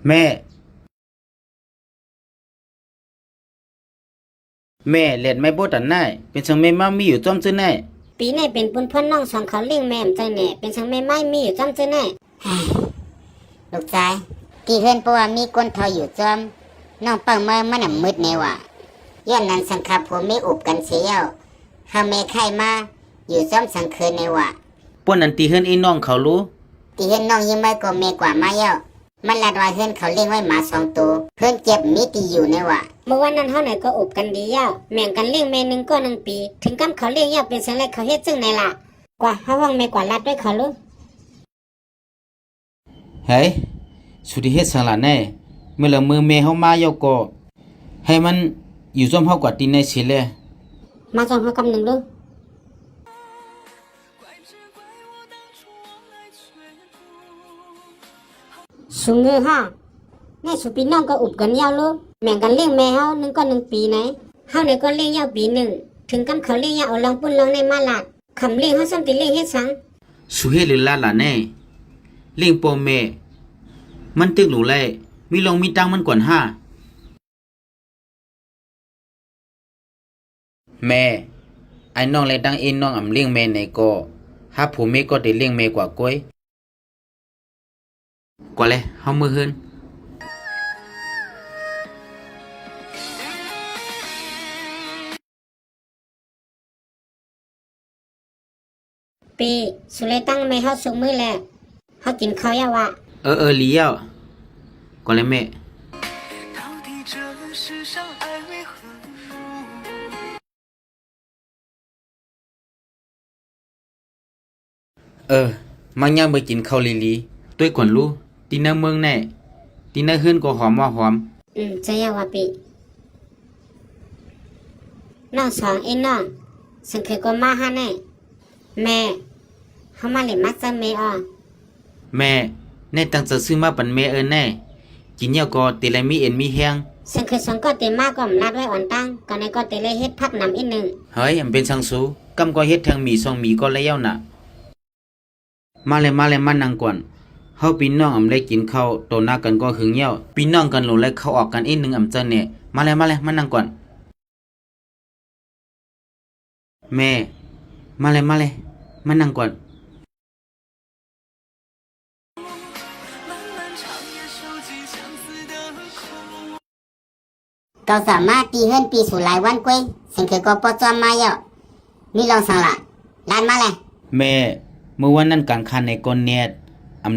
แม่แม่เล็ดไม่โบตันได้เป็นสังแม่มามีอยู่จอมซื่อแน่ปีในเป็นปุนพ่นน้องสองเขาเลี้ยงแม่มใจแหน่เป็นสังแม่ไม่มีอยู่จำเจอแน่ลูกชายที่เฮือนปัวมีก้นเทาอยู่จอมน้องเปิงเมื่อมันมืดในว่ะย้อนนั้นสังขับผมไม่อุบกันเสียวเฮาแม่ไข่มาอยู่จอมสังคืนในว่ะป้นอันตีเฮือนอีน้องเขารู้ที่เฮือนน้องยิ่งไม่ก็แม่กว่ามาเย้ามันละดว่าเฮือนเขาเลี้ยงไว้หมาสองตัวเฮือนเจ็บมีตีอยู่ในว่ะเมื่อวันนั้นเฮาไหนก็อุบกันดีย่าแม่งกันเลี้ยงแม่นึงก็1 ปีถึงกำเขาเลี้ยงย่าเป็นสังแรกเขาเฮ็ดจึงในล่ะกว่าเฮาห้องแม่กว่ารัดด้วยเขาลูกเฮ้ยสุดที่เฮ็ดสังละแน่เมื่อละมือแม่เฮามาเยาก็ให้มันอยู่จอมเฮากว่าตีในสิแลมาจองเฮากำหนึ่งลูกสูงเงือฮ่าแม่สุปีน้องก็อุบกันยาวลูกแม่งกันเลี้ยงแม่เฮานึงก็1 ปีไหนเฮาเนี่ยก็เลี้ยงยาวปีหนึ่งถึงกำเขาเลี้ยงยาวเอาลองปุ้นลองในมาลาดคำเลี้ยงเฮาซ้ำติเลี้ยงเฮ็ดสังสุเฮ็ดหรือลาล่ะแน่เลี้ยงพ่อแม่มันตึกหนูแลมีลงมีตังมันกว่า5แม่ไอ้น้องเลยตั้งเอ็นน้องอำเลี้ยงแม่ในก็หาผู้แม่ก็ได้เลี้ยงแม่กว่าก้อยกว่าเลยเฮามือเฮือนปีสุเลยตั้งแม่เฮาสุกมื้อแลเฮากินข้าวยาวะเลี้ยวกว่าเลยแม่มันยังไปกินข้าวลีๆด้วยก่อนรู้ตีน่าเมืองแน่ตีน่าเฮือนก็หอมว่าหอมจะยาวะปีน้องสองเอ็นน้องสังเคยก็มาหาแน่แม่เฮามาเล่นมักจะแม่อ้อแม่ในตั้งจะซื้อมาปันแม่แน่กินเหย้าก็ติเลยมีเอ็นมีแห้งสังเคยสองก็เต็มมากก็มนัดไว้อ่อนตั้งก็ในก็เตเลยเฮ็ดพักนำอีกนึงเฮ้ยเป็นสังสูกำก็เฮ็ดทางมี2มีก็แล้วน่ะมาเลยมานั่งก่อนเฮาพี่น้องได้กินข้าวโตหน้ากันก็หึงเหี่ยวพี่น้องกันลงเลยเข้าออกกันอีกนึงเจอเนี่ยมาเลยมานั่งก่อนแม่มาเลยมานั่งก่อนเราสามารถตีเฮือนปีสู่หลายวันกวยสังเคยก็ปอจอมมาเย้ามีลองสังละลานมาเลยแม่เมื่อวันนั้นกลางคันในก้นเนียด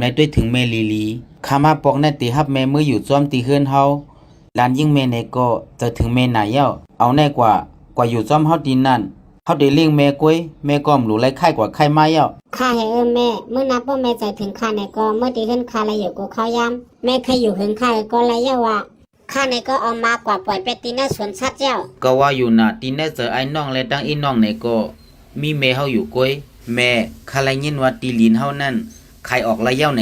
ได้ด้วยถึงแม่ลีข้ามาปอกในตีฮับแม่เมื่ออยู่ซ้อมตีเฮือนเฮาลานยิ่งแม่ในก็จะถึงแม่หนาเย้าเอาแน่กว่าอยู่ซ้อมเฮาตีนั่นเฮาได้เลี้ยงแม่กวยแม่ก็รู้ไรไข้กว่าไข้มาเย้าข้าให้แม่เมื่อนับว่าแม่ใจถึงข้าในก็เมื่อตีเฮือนข้าละอยู่ก็เข้ายามแม่เคยอยู่หึงข้าก็ละเย้าว่าข้าในก็เอามากว่าปล่อยไปตีหน้าสวนสัตว์เจ้าก็ว่าอยู่น่ะตีน่าเจอไอ้น้องและตั้งอีน้องในก็มีแม่เฮาอยู่กวยแม่ข้าเลยยินว่าตีลีนเฮานั่นใครออกละเย้าใน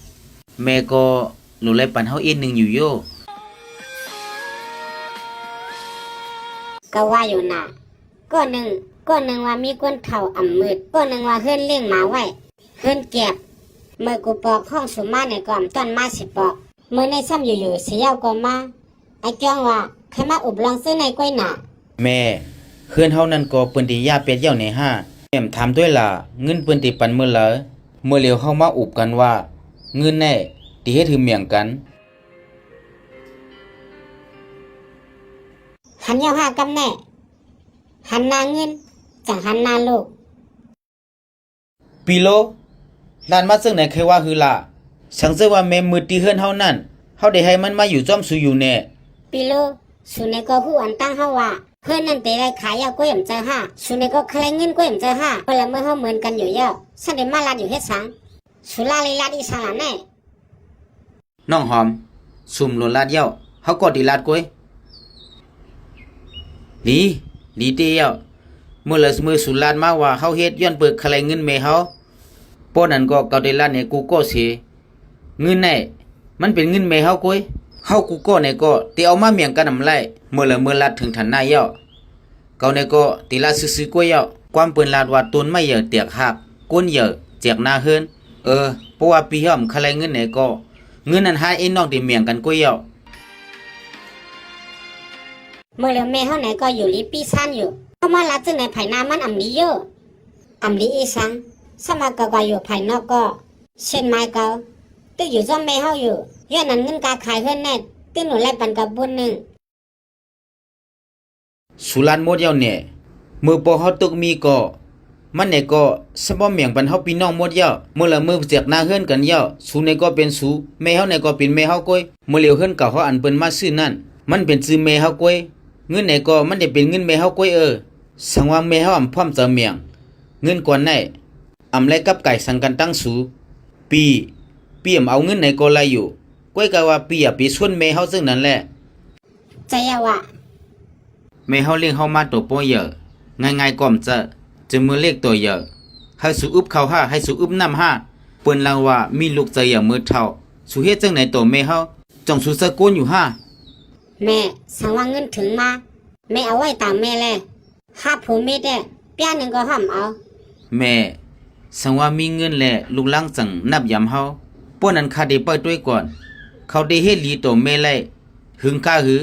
5แม่ก็รู้ไรปันเฮาอีกนึงอยู่โยก็ว่าอยู่น่ะก็หนึ่งว่ามีก้นเฒ่าอ่ำมืดก็หนึ่งว่าเฮือนเลี้ยงหมาไว้เฮือนเก็บเมื่อกูปอกห้องสุมาในก่อมต้นมาสิปอกเมื่อในซ้ำอยู่เสียก็มาไอ้จ้องว่าใครมาอุบลองซื้อในก้อยหน่ะแม่เฮือนเฮานั่นก็เปิ้นที่ยาเป็ดเย้าในแม่ถามด้วยล่ะเงินเปิ้นที่ปันมื้อละเมื่อเหลียวเฮามาอุบกันว่าเงินแน่ที่เฮ็ดถือเมียงกันหันยาวหากำแน่หันนาเงินจังหันนาโลกปีโลด้านมาซึ่งไหนเคยว่าคือล่ะสังเสว่าแม่มือตีเฮือนเฮานั่นเฮาได้ให้มันมาอยู่จ้อมสูอยู่แน่ปีโลสุในก็ฮู้อันตั้งเฮาว่าเพื่อนนั่นแต่ได้ขายยาวก้อยเจอสุในก็ใครเงินก้อยเจอเวลาเมื่อเฮาเหมือนกันอยู่ยาวฉันได้มาลาดอยู่เฮ็ดสังสุลาลีลาดอีสังล่ะแน่น้องหอมซุ่มโลลาดเย้าเฮาก็ดีลาดก้อยลีเตียวเมื่อละมือสุลาดมาว่าเฮาเฮ็ดย้อนเปิดใครเงินแม่เฮาป้อนั้นก็เกาได้ลาดเนี่ยกูก็สิเงินแน่มันเป็นเงินแม่เฮาก้อยเฮากูก็เนี่ยก็ติเอามาเมียงกันนำไรเมื่อลาดถึงทันหน้าเย้าเกาเนี่ยก็ติลาซื้อๆก้อยเย้าความเปิ้นลาดว่าต้นไม่เยอะเตียกหักก้นเยอะเจียกหน้าเฮือนเพราะว่าปีย่อมใครเงินเนี่ยก็ เงินนั้นหาไอ้นอกที่เมียงกันก้วยเยา เมื่อเหลือแม่เฮาไหนก็อยู่ลิปีซันอยู่เพราะมาลัดจึงในภายหน้ามันอำลีเยอะอำลีอีสังสมัครก็อยู่ภายนอกก็เช่นไม้เก่าตื้ออยู่ซ่อมแม่เฮาอยู่ย้อนนั้นเงินกาขายเฮือนแน่ตื้อหนูไล่ปันกับบุญหนึ่ง สุลานหมดเยาเนี่ยมือปอเฮาตกมีก็มันเนี่ยก็สะบ่เมียงปันเฮาพี่น้องหมดเยาเมื่อละมือเจียกหน้าเฮือนกันเยาสูเนี่ยก็เป็นสูแม่เฮาเนี่ยก็เป็นแม่เฮาก้อยเมื่อเหลียวเฮือนเก่าเฮาอันเปิ้นมาซื้อนั่นมันเป็นชื่อแม่เฮาก้อยเงินไหนก็มันได้เป็นเงินแม่เฮาก้อยสังว่าแม่เฮาอำพร้อมจะเมียงเงินก่อนไหนอำไลกับไก่สังกันตั้งสูปีอำเอาเงินไหนก็ไล่อยู่ก้อยก็ว่าปีอ่ะไปส่วนแม่เฮาซึ่งนั่นแหละ ใจยาวะ แม่เฮาเลี้ยงเฮามาตัวป้อเยอะง่ายๆก่อมจะมือเล็กตัวเยอะให้สูอึบเข้าห้าให้สูอึบน้ำห้าเปิ้นลางว่ามีลูกใจอย่างมือเท่าสูเฮ็ดจังไหนตัวแม่เฮาจ้องสูสะกุนอยู่ห้า แม่สังว่าเงินถึงมาแม่เอาไว้ตามแม่แลห้าผูเม็ดเปี้ยหนึ่งก็ห้ามเอา แม่สังว่ามีเงินแลลูกหลังจังนับยำเฮาป้อนั้นข้าได้ปล่อยด้วยก่อนเขาได้เฮ็ดลีตัวแม่ไล่หึงข้าหือ